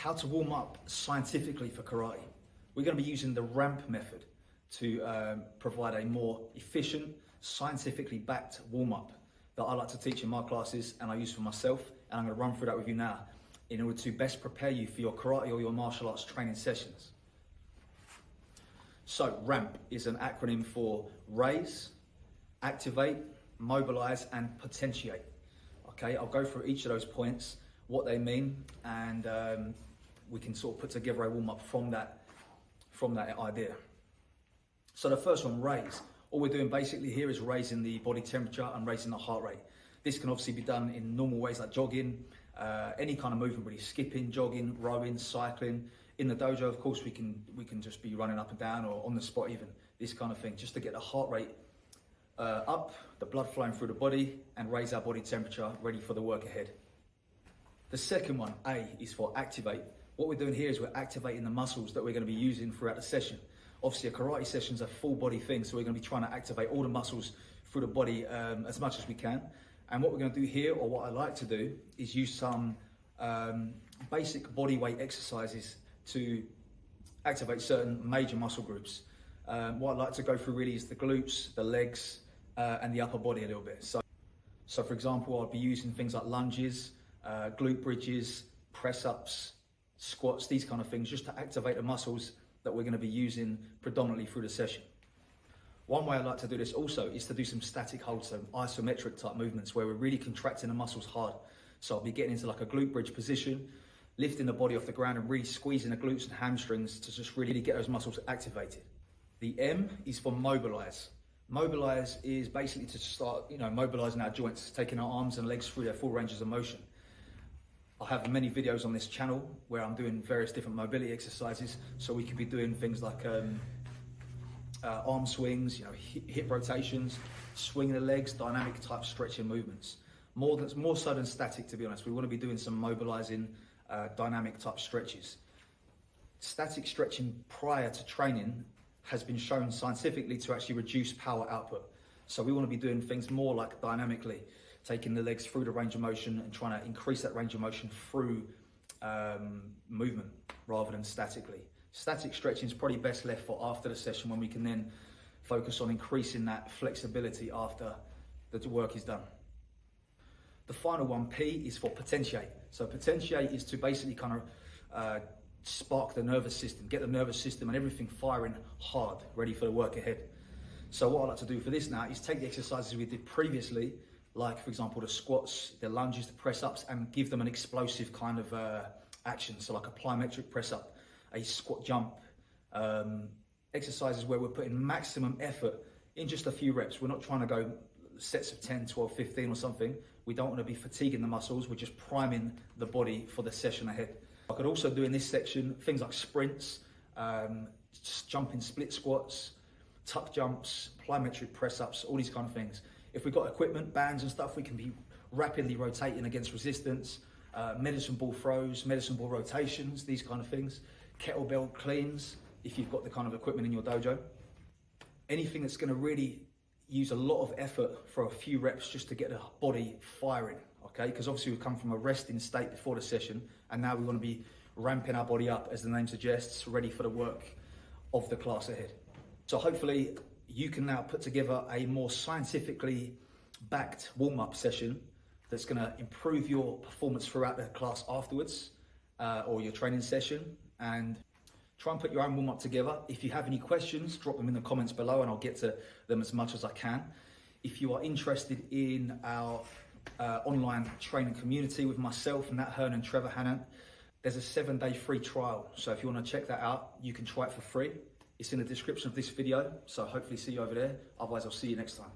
how to warm up scientifically for karate. We're going to be using the ramp method to provide a more efficient, scientifically backed warm-up that I like to teach in my classes and I use for myself, and I'm going to run through that with you now in order to best prepare you for your karate or your martial arts training sessions. So RAMP is an acronym for raise, activate, mobilize and potentiate. Okay, I'll go through each of those points, what they mean, and we can sort of put together a warm-up from that idea. So the first one, raise. All we're doing basically here is raising the body temperature and raising the heart rate. This can obviously be done in normal ways like jogging, any kind of movement really, skipping, jogging, rowing, cycling. In the dojo, of course, we can just be running up and down or on the spot even, this kind of thing, just to get the heart rate up, the blood flowing through the body and raise our body temperature ready for the work ahead. The second one, A, is for activate. What we're doing here is we're activating the muscles that we're going to be using throughout the session. Obviously, a karate session is a full body thing, so we're going to be trying to activate all the muscles through the body as much as we can. And what we're going to do here, or what I like to do, is use some basic body weight exercises to activate certain major muscle groups. What I'd like to go through really is the glutes, the legs, and the upper body a little bit. So for example, I'll be using things like lunges, glute bridges, press-ups, squats, these kind of things, just to activate the muscles that we're going to be using predominantly through the session. One way I like to do this also is to do some static holds, so isometric type movements where we're really contracting the muscles hard. So I'll be getting into like a glute bridge position, lifting the body off the ground and really squeezing the glutes and hamstrings to just really get those muscles activated. The M is for mobilize. Mobilize is basically to start, mobilizing our joints, taking our arms and legs through their full ranges of motion. I have many videos on this channel where I'm doing various different mobility exercises. So we could be doing things like arm swings, hip rotations, swinging the legs, dynamic type stretching movements. More so than static, to be honest. We want to be doing some mobilizing, dynamic type stretches. Static stretching prior to training has been shown scientifically to actually reduce power output. So we want to be doing things more like dynamically, taking the legs through the range of motion and trying to increase that range of motion through movement rather than statically. Static stretching is probably best left for after the session when we can then focus on increasing that flexibility after the work is done. The final one, P, is for potentiate. So potentiate is to basically kind of spark the nervous system, get the nervous system and everything firing hard, ready for the work ahead. So what I like to do for this now is take the exercises we did previously, like for example the squats, the lunges, the press-ups, and give them an explosive kind of action. So like a plyometric press-up, a squat jump, exercises where we're putting maximum effort in just a few reps. We're not trying to go sets of 10, 12, 15 or something. We don't want to be fatiguing the muscles. We're just priming the body for the session ahead. I could also do in this section things like sprints, jumping split squats, tuck jumps, plyometric press-ups, all these kind of things. If we've got equipment, bands and stuff, we can be rapidly rotating against resistance, medicine ball throws, medicine ball rotations, these kind of things, kettlebell cleans, if you've got the kind of equipment in your dojo. Anything that's going to really use a lot of effort for a few reps just to get the body firing, okay? Because obviously we've come from a resting state before the session, and now we want to be ramping our body up, as the name suggests, ready for the work of the class ahead. So hopefully you can now put together a more scientifically backed warm-up session that's going to improve your performance throughout the class afterwards, or your training session, and try and put your own warm-up together. If you have any questions, drop them in the comments below and I'll get to them as much as I can. If you are interested in our online training community with myself, Nat Hearn and Trevor Hannan, there's a 7-day free trial. So if you want to check that out, you can try it for free. It's in the description of this video, so hopefully see you over there. Otherwise, I'll see you next time.